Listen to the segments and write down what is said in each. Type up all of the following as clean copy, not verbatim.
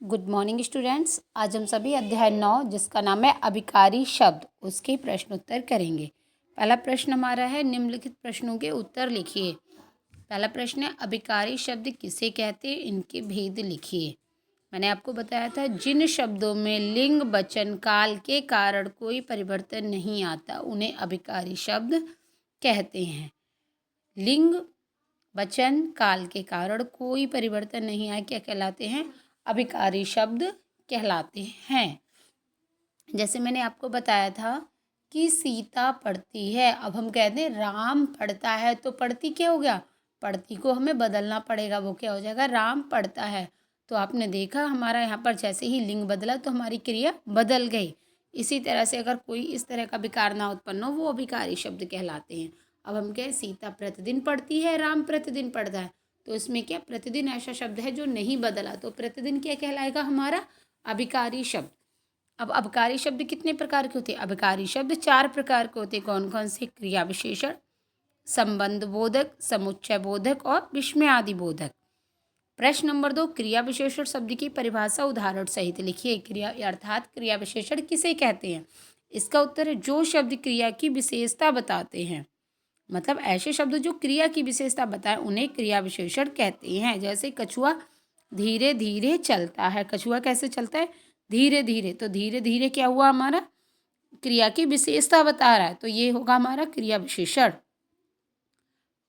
Good morning students. आज हम सभी अध्याय 9 जिसका नाम है अभिकारी शब्द उसके प्रश्नोत्तर करेंगे। पहला प्रश्न हमारा है निम्नलिखित प्रश्नों के उत्तर लिखिए। पहला प्रश्न है अभिकारी शब्द किसे कहते हैं, इनके भेद लिखिए। मैंने आपको बताया था जिन शब्दों में लिंग वचन काल के कारण कोई परिवर्तन नहीं आता उन्हें अभिकारी शब्द कहते हैं। लिंग वचन काल के कारण कोई परिवर्तन नहीं आए क्या कहलाते हैं, अभिकारी शब्द कहलाते हैं। जैसे मैंने आपको बताया था कि सीता पढ़ती है, अब हम कहते हैं राम पढ़ता है, तो पढ़ती क्या हो गया, पढ़ती को हमें बदलना पड़ेगा, वो क्या हो जाएगा, राम पढ़ता है। तो आपने देखा हमारा यहाँ पर जैसे ही लिंग बदला तो हमारी क्रिया बदल गई। इसी तरह से अगर कोई इस तरह का विकार ना उत्पन्न हो वो अभिकारी शब्द कहलाते हैं। अब हम कहें सीता प्रतिदिन पढ़ती है, राम प्रतिदिन पढ़ता है, तो इसमें क्या प्रतिदिन ऐसा शब्द है जो नहीं बदला, तो प्रतिदिन क्या कहलाएगा, हमारा अभिकारी शब्द। अब अभिकारी शब्द कितने प्रकार के होते हैं, अभिकारी शब्द 4 प्रकार के होते हैं। कौन कौन से, क्रिया विशेषण, संबंध बोधक, समुच्चय बोधक और विस्मयादि बोधक। प्रश्न नंबर 2, क्रिया विशेषण शब्द की परिभाषा उदाहरण सहित लिखिए। क्रिया अर्थात क्रिया विशेषण किसे कहते हैं। इसका उत्तर है जो शब्द क्रिया की विशेषता बताते हैं, मतलब ऐसे शब्द जो क्रिया की विशेषता बताएं उन्हें क्रिया विशेषण कहते हैं। जैसे कछुआ धीरे धीरे चलता है, कछुआ कैसे चलता है, धीरे धीरे, तो धीरे धीरे क्या हुआ, हमारा क्रिया की विशेषता बता रहा है, तो ये होगा हमारा क्रिया विशेषण।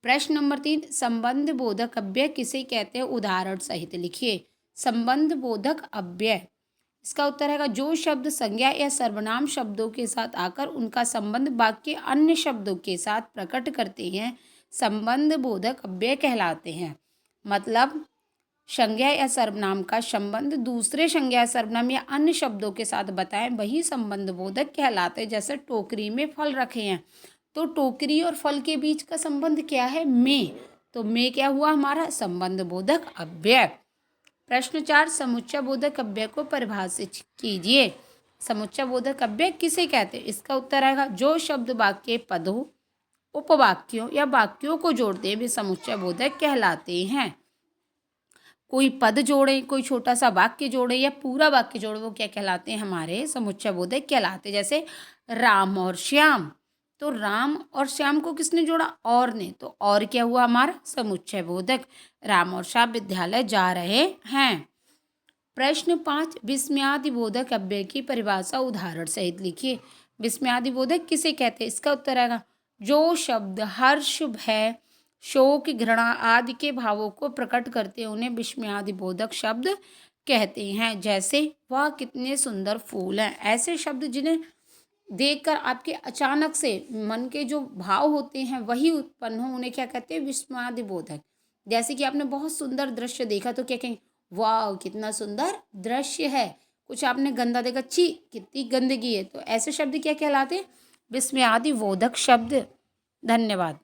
प्रश्न नंबर 3, संबंध बोधक अव्यय किसे कहते हैं, उदाहरण सहित लिखिए। संबंध बोधक अव्यय, इसका उत्तर है जो शब्द संज्ञा या सर्वनाम शब्दों के साथ आकर उनका संबंध वाक्य अन्य शब्दों के साथ प्रकट करते हैं संबंध बोधक अव्यय कहलाते हैं। मतलब संज्ञा या सर्वनाम का संबंध दूसरे संज्ञा सर्वनाम या अन्य शब्दों के साथ बताएं वही संबंध बोधक कहलाते हैं। जैसे टोकरी में फल रखे हैं, तो टोकरी और फल के बीच का संबंध क्या है, में, तो में क्या हुआ, हमारा संबंध बोधक अव्यय। प्रश्न 4, समुच्चय बोधक अव्यय को परिभाषित कीजिए। समुच्चय बोधक अव्यय किसे कहते हैं, इसका उत्तर आएगा जो शब्द वाक्य पदों, उपवाक्यों या वाक्यों को जोड़ते हैं वे समुच्चय बोधक कहलाते हैं। कोई पद जोड़े, कोई छोटा सा वाक्य जोड़े या पूरा वाक्य जोड़े, वो क्या कहलाते हैं, हमारे समुच्चय बोधक कहलाते हैं। जैसे राम और श्याम, तो राम और श्याम को किसने जोड़ा, और ने, तो और क्या हुआ, हमारा समुच्चय बोधक। राम और श्याम विद्यालय जा रहे हैं। प्रश्न 5, विस्मयादि बोधक अव्यय की परिभाषा उदाहरण सहित लिखिए। विस्मयादि बोधक किसे कहते हैं, इसका उत्तर आएगा जो शब्द हर्ष, भय, शोक, घृणा आदि के भावों को प्रकट करते हैं उन्हें विस्मयादि बोधक शब्द कहते हैं। जैसे वह कितने सुंदर फूल हैं, ऐसे शब्द जिन्हें देखकर आपके अचानक से मन के जो भाव होते हैं वही उत्पन्न हो उन्हें क्या कहते हैं, विस्मयादि बोधक। जैसे कि आपने बहुत सुंदर दृश्य देखा तो क्या कहेंगे, वाह कितना सुंदर दृश्य है। कुछ आपने गंदा देखा, छी कितनी गंदगी है, तो ऐसे शब्द क्या कहलाते हैं, विस्मयादि बोधक शब्द। धन्यवाद।